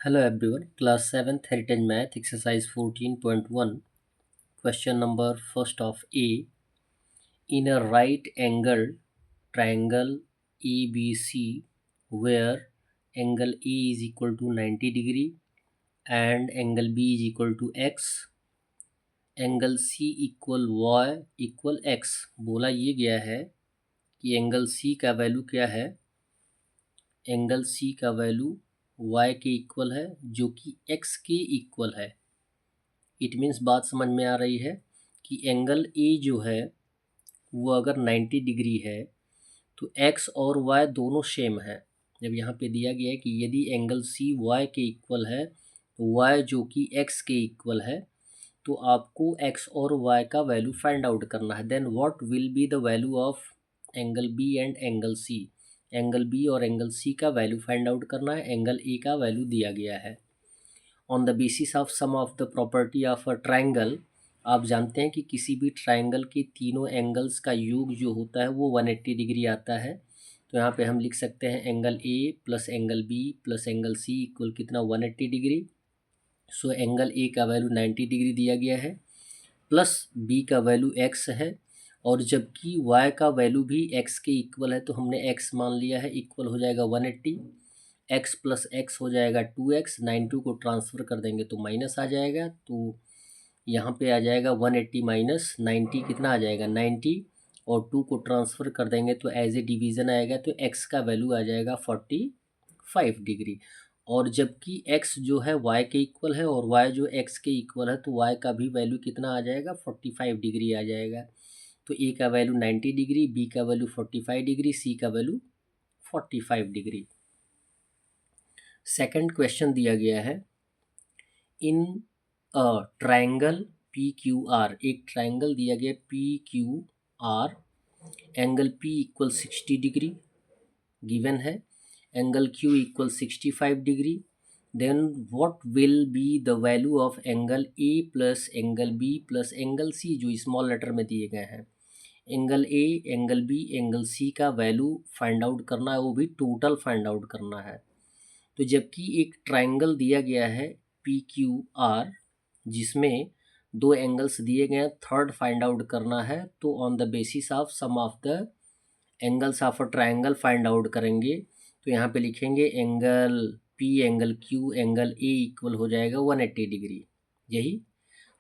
Hello everyone, class 7th Heritage Math exercise 14.1 question number first of A. In a right angled triangle ABC where angle A is equal to 90 degree and angle B is equal to X, angle C equal Y equal X, बोला ये गया है कि angle C का value क्या है, angle C का value Y के इक्वल है जो कि X के इक्वल है। इट मीन्स बात समझ में आ रही है कि एंगल ए जो है वो अगर 90 डिग्री है तो एक्स और वाई दोनों सेम है। जब यहाँ पे दिया गया है कि यदि एंगल सी वाई के इक्वल है तो वाई जो कि एक्स के इक्वल है, तो आपको एक्स और वाई का वैल्यू फाइंड आउट करना है। Then what will be the value of angle B and angle C. Angle B और एंगल सी का वैल्यू फाइंड आउट करना है। एंगल ए का वैल्यू दिया गया है। On the basis of sum of the property of a triangle, आप जानते हैं कि किसी भी ट्राइंगल के तीनों एंगल्स का योग जो होता है वो 180 डिग्री आता है। तो यहाँ पे हम लिख सकते हैं एंगल ए plus angle B plus angle C equal कितना 180 डिग्री। सो एंगल ए का वैल्यू 90 डिग्री दिया गया है प्लस बी का वैल्यू एक्स है, और जबकि वाई का वैल्यू भी एक्स के इक्वल है तो हमने एक्स मान लिया है, इक्वल हो जाएगा 180। एक्स प्लस एक्स हो जाएगा 2x, 92 को ट्रांसफ़र कर देंगे तो माइनस आ जाएगा। तो यहाँ पे आ जाएगा 180 माइनस 90 कितना आ जाएगा 90, और 2 को ट्रांसफ़र कर देंगे तो एज ए डिवीज़न आएगा तो x का वैल्यू आ जाएगा 45 डिग्री। और जबकि x जो है y के इक्वल है और y जो x के इक्वल है तो y का भी वैल्यू कितना आ जाएगा 45 डिग्री आ जाएगा। तो a का वैल्यू 90 डिग्री, b का वैल्यू 45 डिग्री, c का वैल्यू 45 डिग्री। सेकंड क्वेश्चन दिया गया है in a triangle P Q R, एक ट्राइंगल दिया गया P Q R, angle P equal 60 degree given है, angle Q equal 65 degree. Then what will be the value of angle A plus angle B plus angle c, जो small letter में दिए गए हैं। Angle ए, angle B, angle C का value find out करना है, वो भी टोटल फाइंड आउट करना है। तो जबकि एक ट्राइंगल दिया गया है पी क्यू आर जिसमें दो एंगल्स दिए गए हैं, थर्ड फाइंड आउट करना है, तो on the basis of sum of the angles of a triangle find out करेंगे। तो यहाँ पे लिखेंगे angle P, angle Q, angle A equal हो जाएगा 180 डिग्री, यही।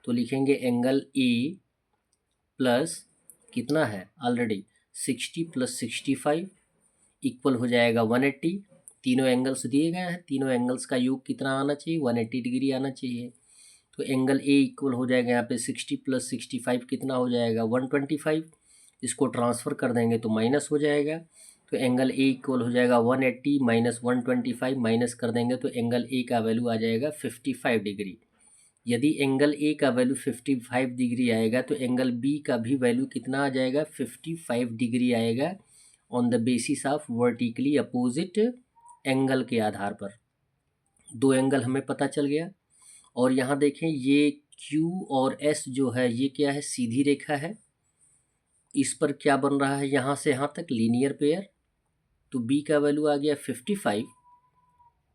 तो लिखेंगे एंगल ए प्लस कितना है ऑलरेडी 60 प्लस 65 इक्वल हो जाएगा 180। तीनों एंगल्स दिए गए हैं, तीनों एंगल्स का योग कितना आना चाहिए 180 डिग्री आना चाहिए। तो एंगल ए इक्वल हो जाएगा यहाँ पे 60 प्लस 65 कितना हो जाएगा 125। इसको ट्रांसफ़र कर देंगे तो माइनस हो जाएगा। तो एंगल ए इक्वल हो जाएगा 180 माइनस 125, माइनस कर देंगे तो एंगल ए का वैल्यू आ जाएगा 55 डिग्री। यदि एंगल ए का वैल्यू 55 डिग्री आएगा तो एंगल बी का भी वैल्यू कितना आ जाएगा 55 डिग्री आएगा, on the basis of vertically opposite angle के आधार पर। दो एंगल हमें पता चल गया। और यहाँ देखें ये Q और S जो है ये क्या है, सीधी रेखा है। इस पर क्या बन रहा है, यहाँ से यहाँ तक लीनियर पेयर। तो B का वैल्यू आ गया 55,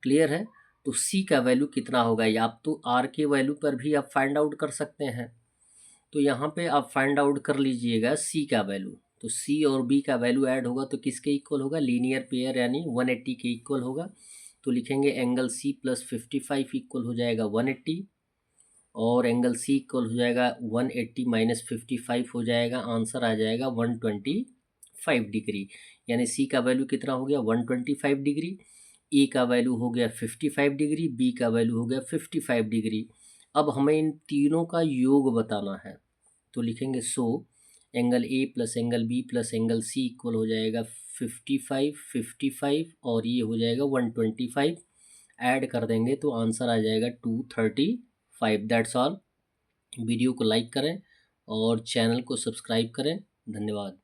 क्लियर है। तो C का वैल्यू कितना होगा, या आप तो R के वैल्यू पर भी आप फाइंड आउट कर सकते हैं। तो यहाँ पे आप फाइंड आउट कर लीजिएगा C का वैल्यू। तो C और B का वैल्यू ऐड होगा तो किसके इक्वल होगा, लीनियर पेयर यानी 180 के इक्वल होगा। तो लिखेंगे एंगल C प्लस 55 इक्वल हो जाएगा 180, और एंगल C इक्वल हो जाएगा 180 माइनस 55 हो जाएगा, आंसर आ जाएगा 125 डिग्री। यानी C का वैल्यू कितना हो गया 125 डिग्री, A का वैल्यू हो गया 55 डिग्री, B का वैल्यू हो गया 55 डिग्री। अब हमें इन तीनों का योग बताना है। तो लिखेंगे so angle A plus angle B plus angle C equal हो जाएगा 55, 55 और ये हो जाएगा 125, ऐड कर देंगे तो आंसर आ जाएगा 235। That's all. वीडियो को लाइक करें और चैनल को सब्सक्राइब करें। धन्यवाद।